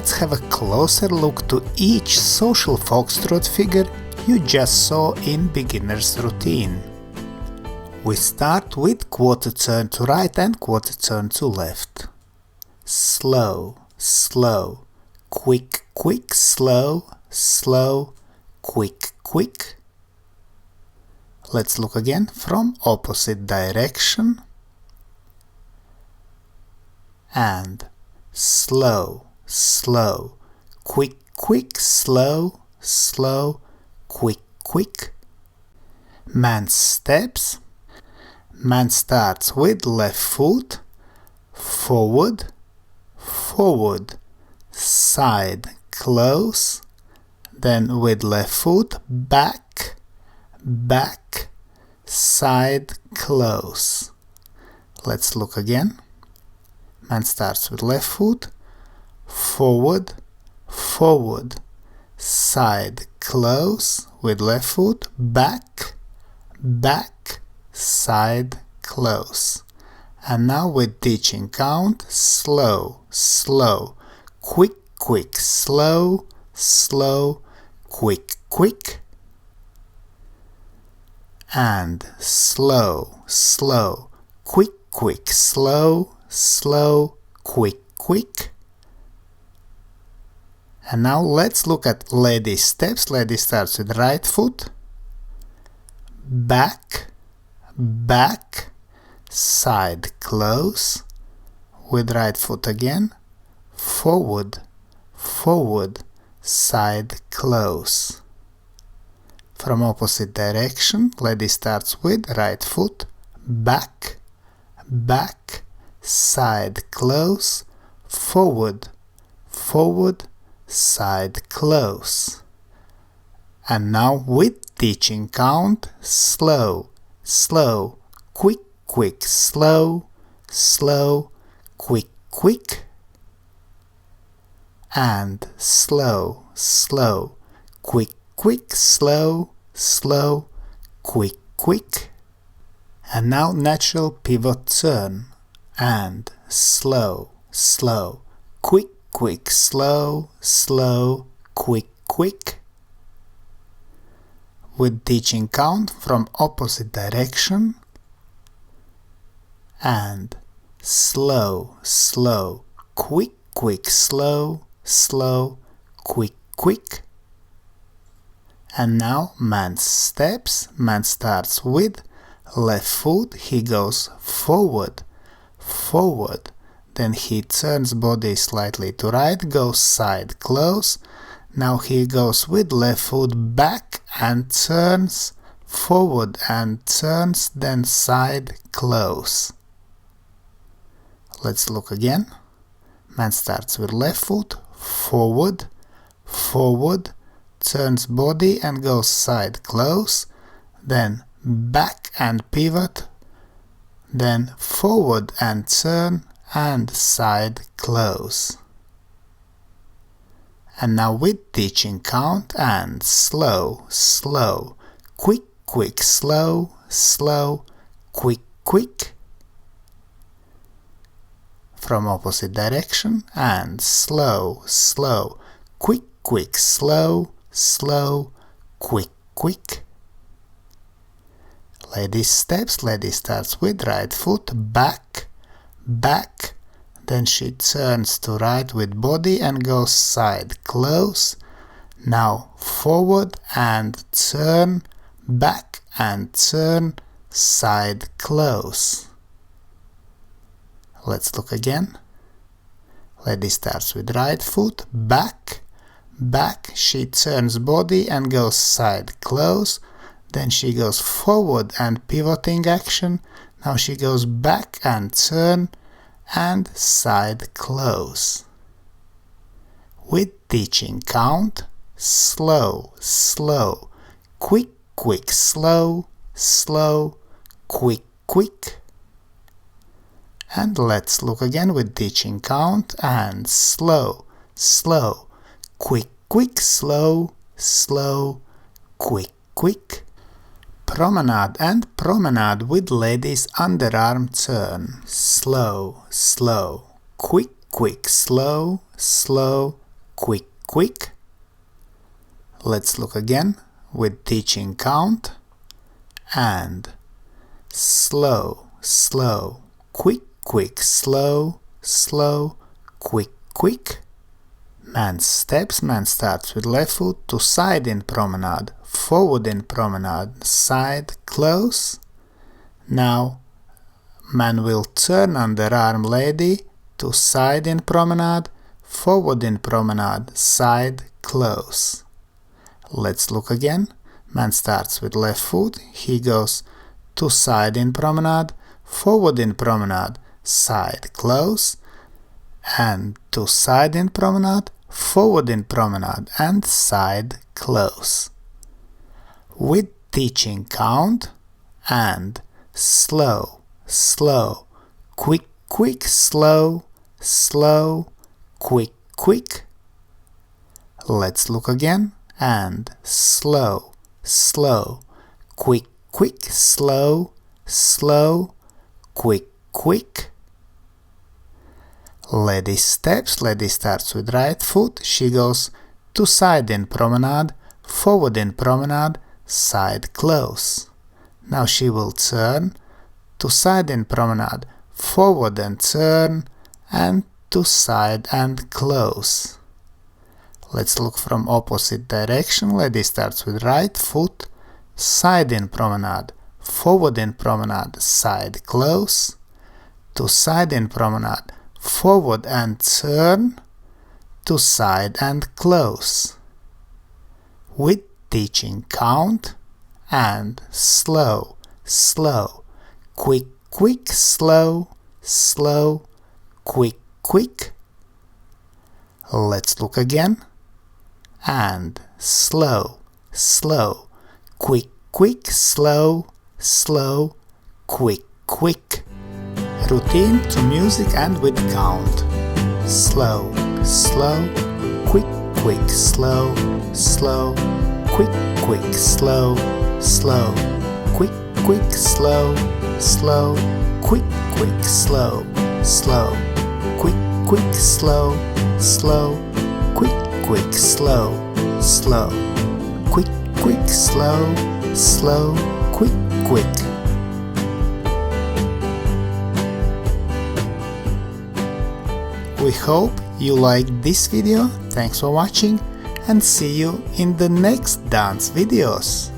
let's have a closer look to each social foxtrot figure you just saw in beginner's routine. We start with quarter turn to right and quarter turn to left. Slow, slow, quick, quick, slow, slow, quick, quick. Let's look again from opposite direction. And slow, slow, quick, quick, slow, slow, quick, quick. Man steps. Man starts with left foot, forward, forward, side, close, then with left foot, back, back, side, close. Let's look again. Man starts with left foot, forward, forward, side, close, with left foot, back, back, side, close. And now with teaching count, slow, slow, quick, quick, slow, slow, quick, quick. And slow, slow, quick, quick, slow, slow, quick, quick. And now let's look at lady steps. Lady starts with right foot, back, back, side, close, with right foot again, forward, forward, side, close. From opposite direction, lady starts with right foot, back, back, side, close, forward, forward, side, close. And now with teaching count, slow, slow, quick, quick, slow, slow, quick, quick. And slow, slow, quick, quick, slow, slow, quick, quick. And now natural pivot turn. And slow, slow, quick, quick, slow, slow, quick, quick. With teaching count from opposite direction. And slow, slow, quick, quick, slow, slow, quick, quick. And now man steps. Man starts with left foot. He goes forward, forward. Then he turns body slightly to right, goes side, close. Now he goes with left foot back and turns forward and turns, then side, close. Let's look again. Man starts with left foot, forward, forward, turns body and goes side, close, then back and pivot, then forward and turn and side, close. And now with teaching count and slow, slow, quick, quick, slow, slow, quick, quick. From opposite direction and slow, slow, quick, quick, slow, slow, quick, quick. Lady steps. Lady starts with right foot, back, back. Then she turns to right with body and goes side, close. Now forward and turn, back and turn, side, close. Let's look again. Lady starts with right foot, back, back. She turns body and goes side, close. Then she goes forward and pivoting action. Now she goes back and turn and side, close. With teaching count, slow, slow, quick, quick, slow, slow, quick, quick. And let's look again with teaching count and slow, slow, quick, quick, slow, slow, quick, quick. Promenade and promenade with ladies underarm turn. Slow, slow, quick, quick, slow, slow, quick, quick. Let's look again with teaching count. And slow, slow, quick, quick, slow, slow, quick, quick. Man steps, man starts with left foot to side in promenade, forward in promenade, side, close. Now man will turn underarm lady to side in promenade, forward in promenade, side, close. Let's look again. Man starts with left foot, he goes to side in promenade, forward in promenade, side, close, and to side in promenade, forward in promenade, and side, close. With teaching count, and slow, slow, quick, quick, slow, slow, quick, quick. Let's look again, and slow, slow, quick, quick, slow, slow, quick, quick. Lady steps, lady starts with right foot, she goes to side in promenade, forward in promenade, side, close. Now she will turn to side in promenade, forward and turn, and to side and close. Let's look from opposite direction. Lady starts with right foot, side in promenade, forward in promenade, side, close, to side in promenade, forward and turn, to side and close. With teaching count, and slow, slow, quick, quick, slow, slow, quick, quick. Let's look again. And slow, slow, quick, quick, slow, slow, quick, quick. Routine to music and with count. Slow, slow, quick, quick, slow, slow, quick, quick, slow, slow, quick, quick, slow, slow, quick, quick, slow, slow, quick, quick, slow, slow, quick, quick, slow, slow, quick, quick, slow, slow, quick, quick. We hope you liked this video, thanks for watching, and see you in the next dance videos.